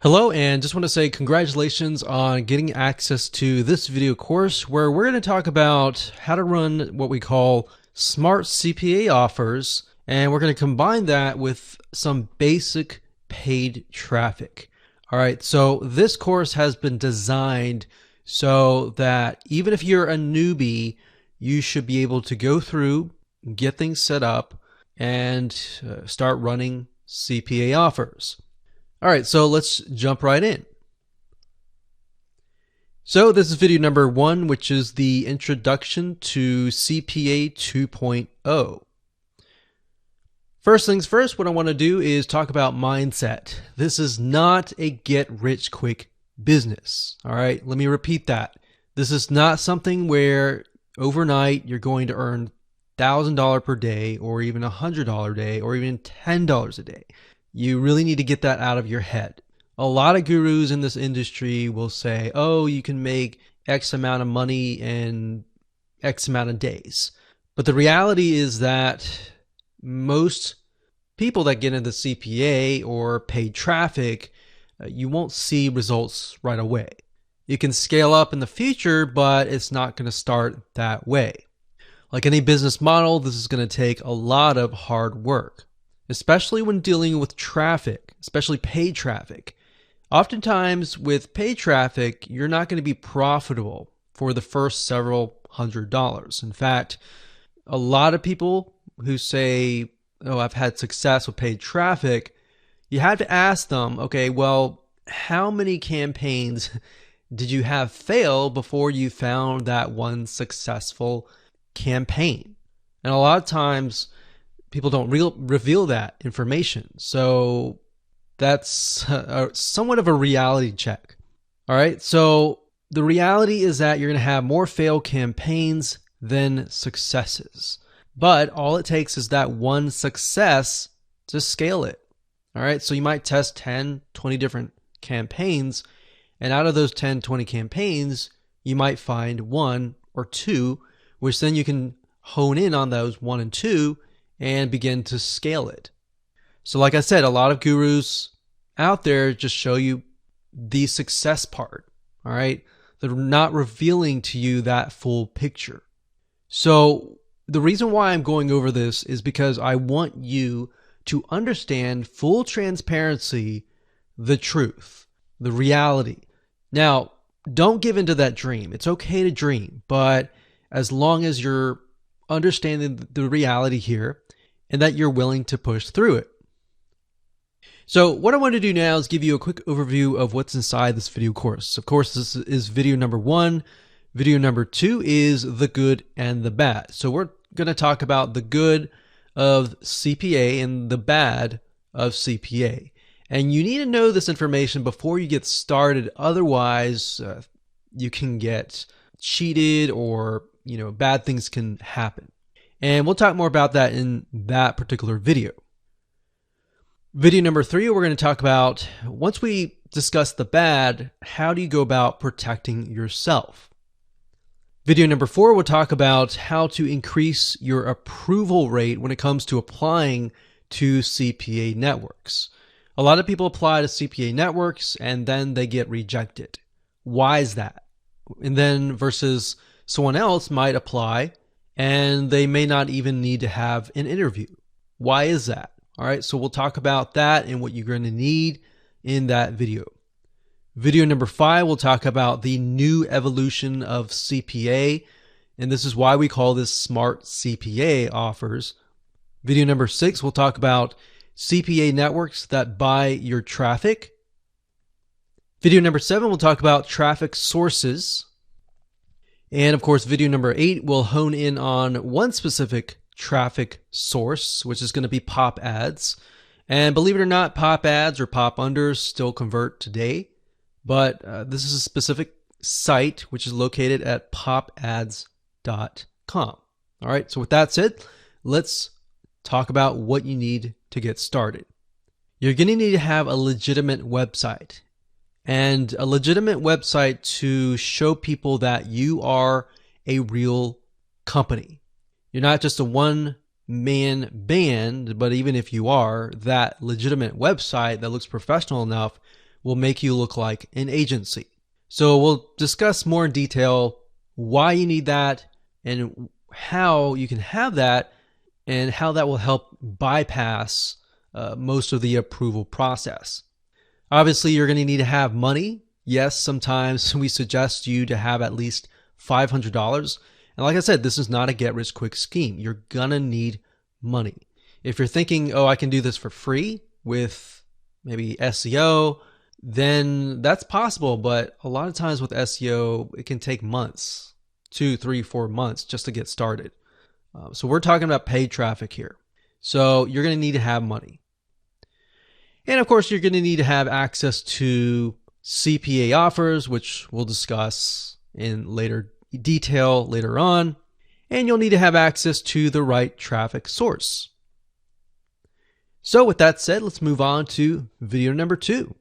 Hello, and just want to say congratulations on getting access to this video course where we're going to talk about how to run what we call Smart CPA Offers, and we're going to combine that with some basic paid traffic. All right, so this course has been designed so that even if you're a newbie, you should be able to go through, get things set up, and start running CPA offers. All right, so let's jump right in. So this is video number 1, which is the introduction to CPA 2.0. First things first, what I want to do is talk about mindset. This is not a get-rich-quick business. All right, let me repeat that. This is not something where overnight you're going to earn $1,000 per day or even $100 a day or even $10 a day. You really need to get that out of your head. A lot of gurus in this industry will say, oh, you can make X amount of money in X amount of days. But the reality is that most people that get into CPA or paid traffic, you won't see results right away. You can scale up in the future, but it's not going to start that way. Like any business model, this is going to take a lot of hard work, especially when dealing with traffic, especially paid traffic. Oftentimes with paid traffic, you're not going to be profitable for the first several $100s. In fact, a lot of people who say, oh, I've had success with paid traffic, you have to ask them, okay, well, how many campaigns did you have fail before you found that one successful campaign? And a lot of times, people don't reveal that information. So that's somewhat of a reality check. All right. So the reality is that you're going to have more failed campaigns than successes. But all it takes is that one success to scale it. All right. So you might test 10, 20 different campaigns. And out of those 10, 20 campaigns, you might find 1 or 2, which then you can hone in on those 1 and 2 and begin to scale it. So like I said, a lot of gurus out there just show you the success part, all right? They're not revealing to you that full picture. So the reason why I'm going over this is because I want you to understand full transparency, the truth, the reality. Now, don't give into that dream. It's okay to dream, but as long as you're understanding the reality here and that you're willing to push through it. So what I want to do now is give you a quick overview of what's inside this video course. Of course, this is video number 1. Video number 2 is the good and the bad. So we're going to talk about the good of CPA and the bad of CPA. And you need to know this information before you get started. Otherwise, you can get cheated or bad things can happen. And we'll talk more about that in that particular video. Video number 3, we're going to talk about, once we discuss the bad, how do you go about protecting yourself? Video number 4, we'll talk about how to increase your approval rate when it comes to applying to CPA networks. A lot of people apply to CPA networks and then they get rejected. Why is that? And then versus someone else might apply and they may not even need to have an interview. Why is that? All right, so we'll talk about that and what you're going to need in that video. Video number 5, we'll talk about the new evolution of CPA, and this is why we call this Smart CPA Offers. Video number 6, we'll talk about CPA networks that buy your traffic. Video number 7, we'll talk about traffic sources. And of course, video number 8 will hone in on one specific traffic source, which is going to be pop ads. And believe it or not, pop ads or pop unders still convert today. But this is a specific site which is located at popads.com. All right, so with that said, let's talk about what you need to get started. You're going to need to have a legitimate website. And a legitimate website to show people that you are a real company. You're not just a one-man band, but even if you are, that legitimate website that looks professional enough will make you look like an agency. So we'll discuss more in detail why you need that and how you can have that and how that will help bypass most of the approval process. Obviously, you're going to need to have money. Yes, sometimes we suggest you to have at least $500. And like I said, this is not a get-rich-quick scheme. You're going to need money. If you're thinking, oh, I can do this for free with maybe SEO, then that's possible. But a lot of times with SEO, it can take months, 2, 3, 4 months just to get started. So we're talking about paid traffic here. So you're going to need to have money. And of course, you're going to need to have access to CPA offers, which we'll discuss in later detail later on. And you'll need to have access to the right traffic source. So with that said, let's move on to video number 2.